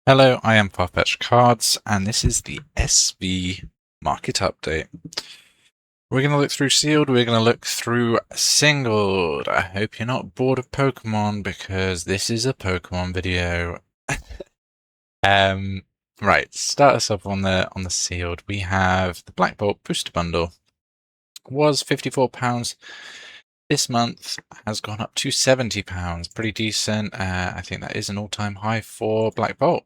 Hello, I am Farfetch Cards, and this is the SV market update. We're going to look through sealed, we're going to look through singled. I hope you're not bored of Pokemon, because this is a Pokemon video. Right, start us up on the sealed. We have the Black Bolt Booster Bundle. Was £54. This month has gone up to £70. Pretty decent. I think that is an all-time high for Black Bolt.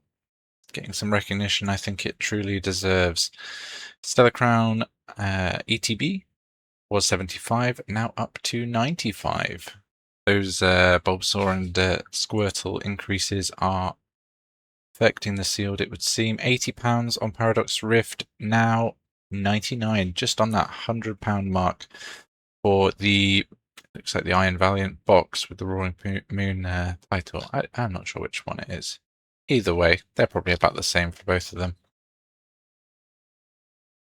Getting some recognition I think it truly deserves. Stellar Crown ETB was 75, now up to 95. Those Bulbasaur and Squirtle increases are affecting the sealed, it would seem. £80 on Paradox Rift, now 99, just on that £100 mark for the, looks like the Iron Valiant box with the Roaring Moon title. I'm not sure which one it is. Either way, they're probably about the same for both of them.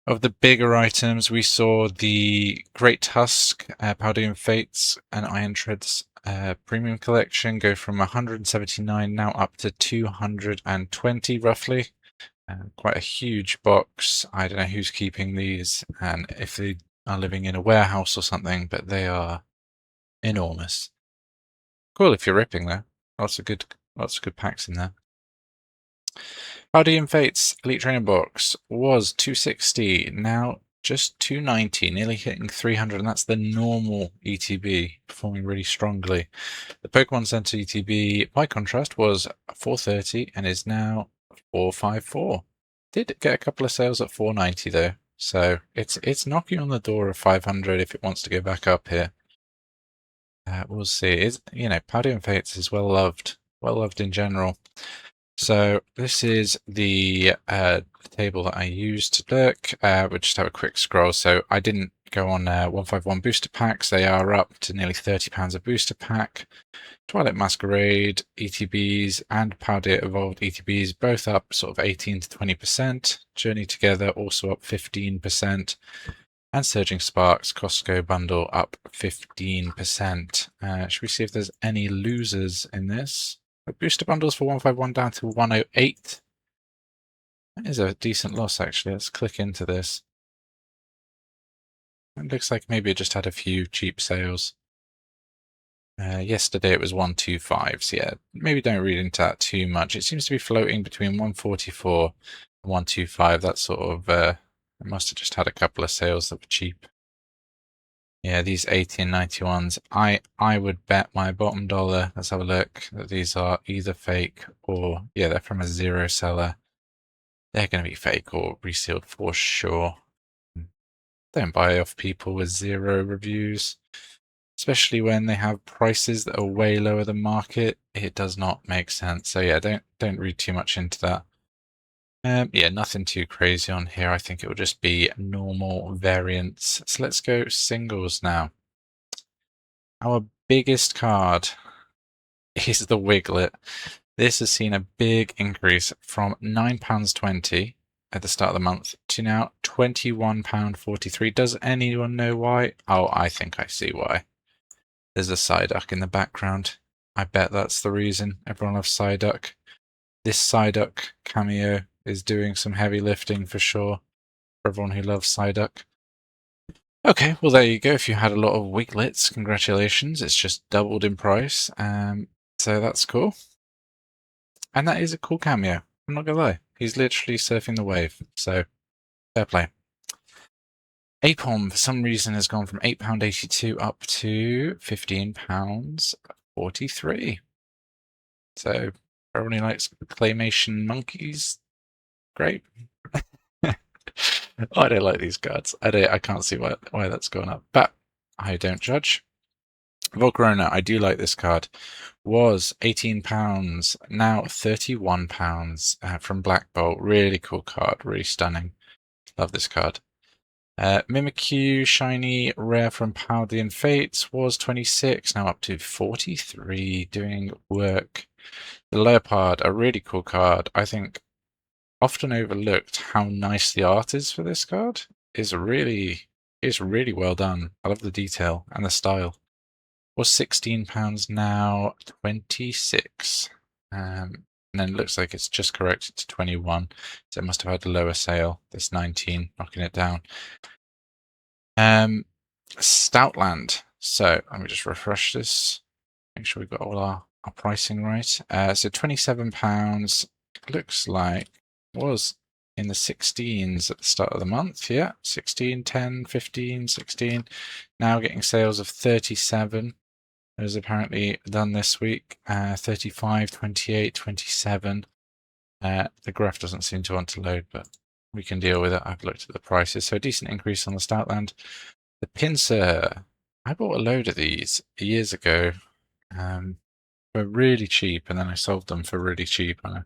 Of the bigger items, we saw the Great Tusk, Paldean Fates, and Iron Treads premium collection go from 179 now up to 220 roughly. Quite a huge box. I don't know who's keeping these and if they are living in a warehouse or something, but they are enormous. Cool if you're ripping though. Lots of good packs in there. Paldean Fates Elite Training Box was 260, now just 290, nearly hitting 300, and that's the normal ETB, performing really strongly. The Pokemon Center ETB, by contrast, was 430 and is now 454. Did get a couple of sales at 490 though, so it's knocking on the door of 500 if it wants to go back up here. We'll see. Paldean Fates is well loved in general. So this is the table that I used to look. We'll just have a quick scroll. So I didn't go on 151 booster packs. They are up to nearly £30 a booster pack. Twilight Masquerade ETBs and Paldean Evolved ETBs both up sort of 18 to 20%. Journey Together also up 15%. And Surging Sparks Costco bundle up 15%. Should we see if there's any losers in this? The booster bundles for 151 down to 108. That is a decent loss, actually. Let's click into this. It looks like maybe it just had a few cheap sales. Yesterday it was 125, so yeah, maybe don't read into that too much. It seems to be floating between 144 and 125. That sort of, it must have just had a couple of sales that were cheap. Yeah, these 80 and 91s, I would bet my bottom dollar, let's have a look, that these are either fake or, yeah, they're from a zero seller. They're going to be fake or resealed for sure. Don't buy off people with zero reviews, especially when they have prices that are way lower than market. It does not make sense. So yeah, don't read too much into that. Yeah, nothing too crazy on here. I think it will just be normal variants. So let's go singles now. Our biggest card is the Wiglett. This has seen a big increase from £9.20 at the start of the month to now £21.43. Does anyone know why? Oh, I think I see why. There's a Psyduck in the background. I bet that's the reason. Everyone loves Psyduck. This Psyduck cameo is doing some heavy lifting for sure, for everyone who loves Psyduck. Okay, well there you go. If you had a lot of Wiglets, congratulations. It's just doubled in price. So that's cool. And that is a cool cameo. I'm not gonna lie. He's literally surfing the wave. So, fair play. Apom, for some reason, has gone from £8.82 up to £15.43. So, everyone who likes claymation monkeys, great. I don't like these cards. I can't see why that's gone up, but I don't judge. Volcarona, I do like this card. Was £18, now £31 from Black Bolt. Really cool card, really stunning. Love this card. Mimikyu, shiny, rare from Paldean Fates was 26, now up to 43, doing work. The Leopard, a really cool card. I think often overlooked how nice the art is for this card. It's really well done. I love the detail and the style. Was £16, now 26. And then it looks like it's just corrected to 21. So it must have had a lower sale. This 19 knocking it down. Stoutland. So let me just refresh this. Make sure we've got all our pricing right. So £27 looks like was in the 16s at the start of the month. Yeah, 16, 10, 15, 16. Now getting sales of 37. There's apparently done this week. 35, 28, 27. The graph doesn't seem to want to load, but we can deal with it. I've looked at the prices. So a decent increase on the Stoutland. The Pincer. I bought a load of these years ago. For really cheap, and then I sold them for really cheap. And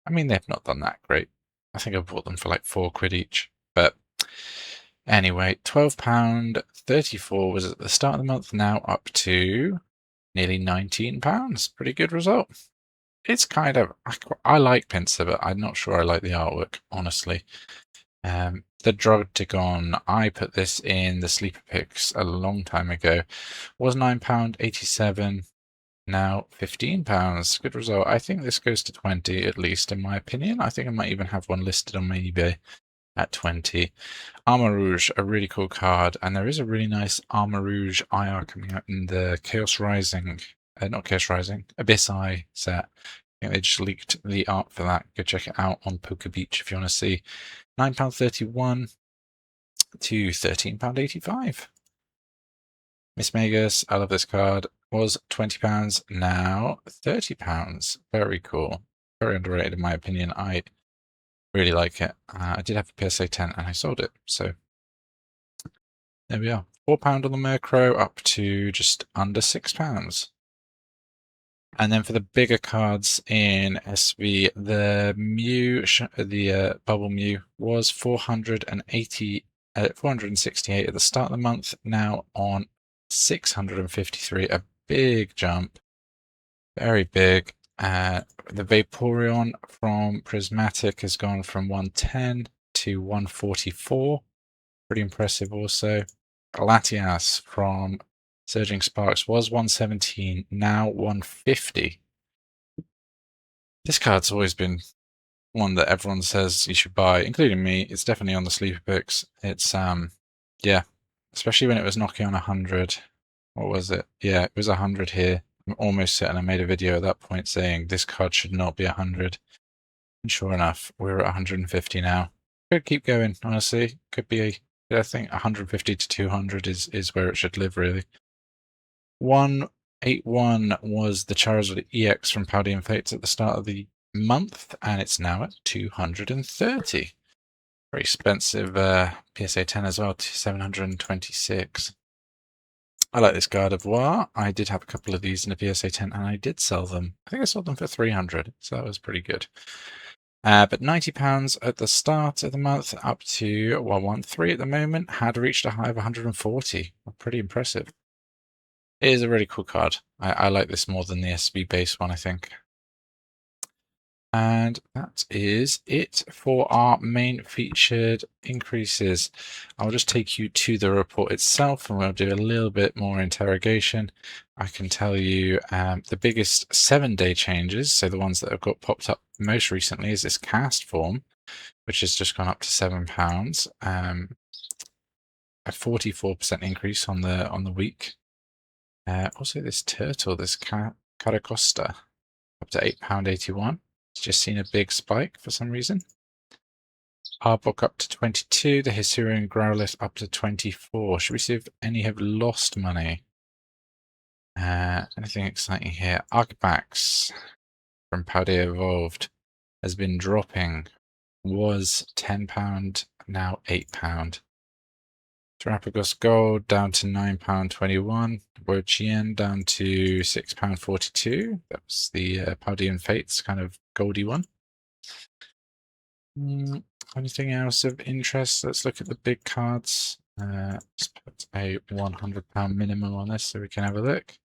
I mean, they've not done that great. I think I bought them for like £4 each. But anyway, £12.34 was at the start of the month, now up to nearly £19. Pretty good result. It's kind of, I like Pincer, but I'm not sure I like the artwork, honestly. The Drotagon, I put this in the sleeper picks a long time ago, was £9.87. Now £15. Good result. I think this goes to 20 at least, in my opinion. I think I might even have one listed on my eBay at 20. Armor Rouge, a really cool card, and there is a really nice Armor Rouge IR coming out in the Chaos Rising, not Chaos Rising, Abyss Eye set. I think they just leaked the art for that. Go check it out on Poker Beach if you want to see. £9.31 to £13.85. Miss Magus, I love this card, was £20, now £30. Very cool. Very underrated in my opinion. I really like it. I did have a PSA 10 and I sold it. So there we are. £4 on the Murkrow up to just under £6. And then for the bigger cards in SV, the Mew, the Bubble Mew was 468 at the start of the month, now on 653, a big jump, very big. The Vaporeon from Prismatic has gone from 110 to 144, pretty impressive also. Latias from Surging Sparks was 117, now 150. This card's always been one that everyone says you should buy, including me. It's definitely on the sleeper picks. It's yeah, especially when it was knocking on 100. What was it? Yeah, it was 100 here. I'm almost certain I made a video at that point saying this card should not be 100. And sure enough, we're at 150 now. Could keep going, honestly. Could be I think 150 to 200 is where it should live, really. 181 was the Charizard EX from Paldean Fates at the start of the month, and it's now at 230. Very expensive PSA 10 as well, 726. I like this Gardevoir. I did have a couple of these in a PSA 10 and I did sell them. I think I sold them for 300, so that was pretty good. But £90 at the start of the month, up to 113 at the moment, had reached a high of 140. Pretty impressive. It is a really cool card. I like this more than the SB base one, I think. And that is it for our main featured increases. I'll just take you to the report itself and we'll do a little bit more interrogation. I can tell you the biggest 7-day changes, so the ones that have got popped up most recently, is this cast form, which has just gone up to £7. A 44% increase on the week. Also this turtle, this Caracosta, up to £8.81. It's just seen a big spike for some reason. Arbok up to 22, the Hisuian Growlithe up to 24. Should we see if any have lost money? Anything exciting here? Arcbax from Paldea Evolved has been dropping. Was £10, now £8. Terrapagos Gold down to £9.21. Wochien down to £6.42. That was the Paldean Fates kind of goldy one. Anything else of interest? Let's look at the big cards. Let's put a £100 minimum on this so we can have a look.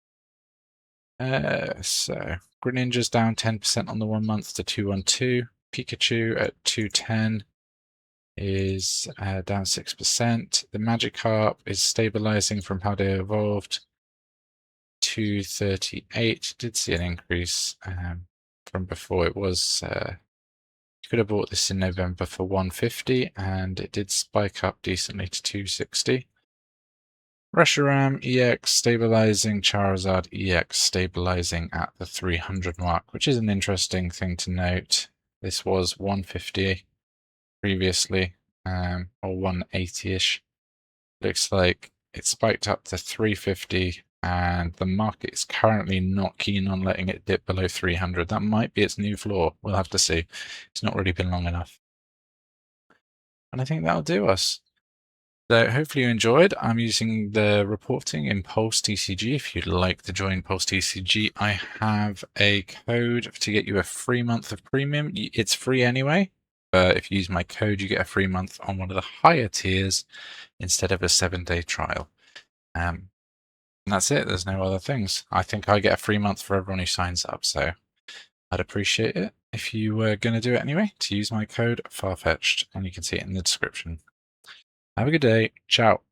So Greninja's down 10% on the 1 month to 212. Pikachu at 210 is down 6%. The Magikarp is stabilizing from Paldea Evolved. 238. Did see an increase. from before. It was you could have bought this in November for 150, and it did spike up decently to 260. Reshiram EX stabilizing, Charizard EX stabilizing at the 300 mark, which is an interesting thing to note. This was 150 previously, or 180-ish. Looks like it spiked up to 350, and the market is currently not keen on letting it dip below 300. That might be its new floor. We'll have to see. It's not really been long enough. And I think that'll do us. So hopefully you enjoyed. I'm using the reporting in PulseTCG. If you'd like to join PulseTCG, I have a code to get you a free month of premium. It's free anyway, but if you use my code, you get a free month on one of the higher tiers instead of a 7-day trial. And that's it. There's no other things. I think I get a free month for everyone who signs up, so I'd appreciate it if you were going to do it anyway, to use my code Farfetched, and you can see it in the description. Have a good day. Ciao.